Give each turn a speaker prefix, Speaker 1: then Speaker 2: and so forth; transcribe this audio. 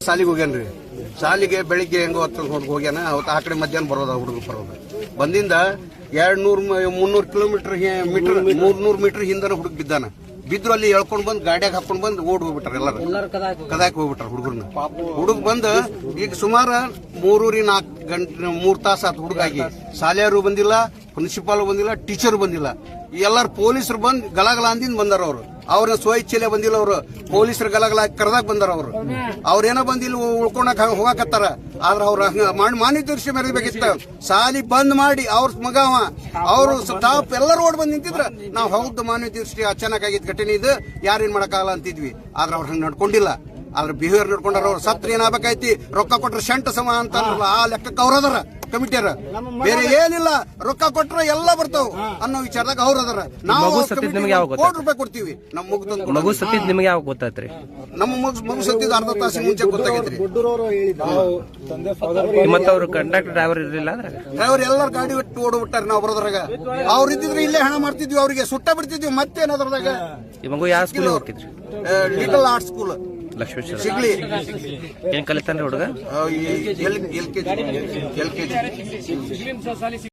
Speaker 1: ಸಾಲಿಗೆ ಹೋಗ್ಯಾನ್ರಿ. ಸಾಲಿಗೆ ಬೆಳಿಗ್ಗೆ ಹೆಂಗೋ ಹೋಗ್ಯಾನ. ಅವತ್ತು ಆ ಕಡೆ ಮಧ್ಯಾಹ್ನ ಬರೋದ ಹುಡುಗ ಬರೋದು. ಬಂದಿಂದ 200-300 ಕಿಲೋಮೀಟರ್ 300 ಮೀಟರ್ ಹಿಂದನ ಹುಡುಗ ಬಿದ್ದಾನ. ಬಿದ್ರು ಅಲ್ಲಿ ಎಳ್ಕೊಂಡ್ ಬಂದ್ ಗಾಡಿಯಾಗ ಹಾಕೊಂಡ್ ಬಂದ್ ಓಡ್ ಹೋಗ್ಬಿಟ್ಟಾರ. ಎಲ್ಲಾರು ಕದಾಕ್ ಹೋಗ್ಬಿಟ್ಟಾರ ಹುಡುಗರ್ನ. ಹುಡುಗ ಬಂದ್ ಈಗ ಸುಮಾರು 3-4 ಗಂಟೆ 3 ತಾಸ ಆತು ಹುಡುಗಾಗಿ. ಶಾಲೆಯರು ಬಂದಿಲ್ಲ, ಪ್ರಿನ್ಸಿಪಾಲ್ ಬಂದಿಲ್ಲ, ಟೀಚರ್ ಬಂದಿಲ್ಲ. ಎಲ್ಲಾರು ಪೊಲೀಸರು ಬಂದ್ ಗಲಗಲ ಅಂದಿಂದ ಬಂದಾರ. ಅವ್ರನ್ನ ಸ್ವಇಚ್ಛೆಲೆ ಬಂದಿಲ್ಲ. ಅವ್ರು ಪೊಲೀಸರು ಗಲಗಲ ಕರೆದಾಗ ಬಂದಾರ. ಅವ್ರೇನೋ ಬಂದಿಲ್ಲ, ಉಳ್ಕೊಂಡಾಗ ಹೋಗಾಕತ್ತಾರ. ಆದ್ರ ಅವ್ರ ಮಾನ್ಯ ದೃಷ್ಟಿ ಮೆರಬೇಕಿತ್ತ. ಸಾಲಿ ಬಂದ್ ಮಾಡಿ ಅವ್ರ ಮಗ ಅವ್ರು ಸ್ಟಾಫ್ ಎಲ್ಲರೂ ಓಡ್ ಬಂದ್ ನಿಂತಿದ್ರ ನಾವು ಹೌದು ಮಾನ್ಯ ದೃಷ್ಟಿ ಅಚಾನಕ್ ಘಟನೆ ಇದು, ಯಾರೇನ್ ಮಾಡಕ್ಕಾಗಲ್ಲ ಅಂತಿದ್ವಿ. ಆದ್ರ ಅವ್ರ ಹಂಗ ನಡ್ಕೊಂಡಿಲ್ಲ. ಆದ್ರ ಬಿಹೇವಿಯರ್ ನಡ್ಕೊಂಡಾರ. ಅವ್ರ ಸತ್ರ ಏನಾಗಬೇಕೈತಿ, ರೊಕ್ಕ ಕೊಟ್ರ ಶಂಟ ಸಮ ಅಂತ ಆ ಲೆಕ್ಕಕ್ಕೆ ಅವ್ರದಾರ ಕಮಿಟಿಯರ. ಬೇರೆ ಏನಿಲ್ಲ, ರೊಕ್ಕ ಕೊಟ್ರ ಎಲ್ಲ ಬರ್ತಾವ ಅನ್ನೋ ವಿಚಾರದಾಗ ಅವ್ರ ಅದಾರ. ನಾವು ಕೋಟಿ ರೂಪಾಯಿ ಕೊಡ್ತೀವಿ. ನಮ್ಮ ಮಗು ಸತ್ತಿದ್ ನಿಮಗೆ ಯಾವಾಗ ಗೊತ್ತಾಯ್ತ್ರಿ? ನಮ್ಮ ಮಗು ಸತ್ತಿದ್ ಅರ್ಧ ತಾಸಿನ ಮುಂಚೆ ಗೊತ್ತಾಗೈತ್ರಿ.
Speaker 2: ಮತ್ತೆ ಅವ್ರು ಕಂಡಕ್ಟರ್ ಡ್ರೈವರ್ ಇರಲಿಲ್ಲ.
Speaker 1: ಡ್ರೈವರ್ ಎಲ್ಲಾರು ಗಾಡಿ ಬಿಟ್ಟು ಓಡ್ಬಿಟ್ಟಾರ. ನಾವು ಬರೋದ್ರಾಗ ಅವ್ರ ಇದ್ದಿದ್ರೆ ಇಲ್ಲೇ ಹಣ ಮಾಡ್ತಿದ್ವಿ, ಅವ್ರಿಗೆ ಸುಟ್ಟ ಬಿಡ್ತಿದ್ವಿ. ಮತ್ತೇನದ್ರದಾಗ
Speaker 2: ಈ ಮಗು ಯಾವ ಸ್ಕೂಲ್ ಹೋಗ್ತಿದ್ರಿ?
Speaker 1: Little art school
Speaker 2: Lakshmeshwar
Speaker 1: Sigli.
Speaker 2: ಏನ್ ಕಲಿತಾನ್ರಿ ಹುಡುಗ?
Speaker 1: LKG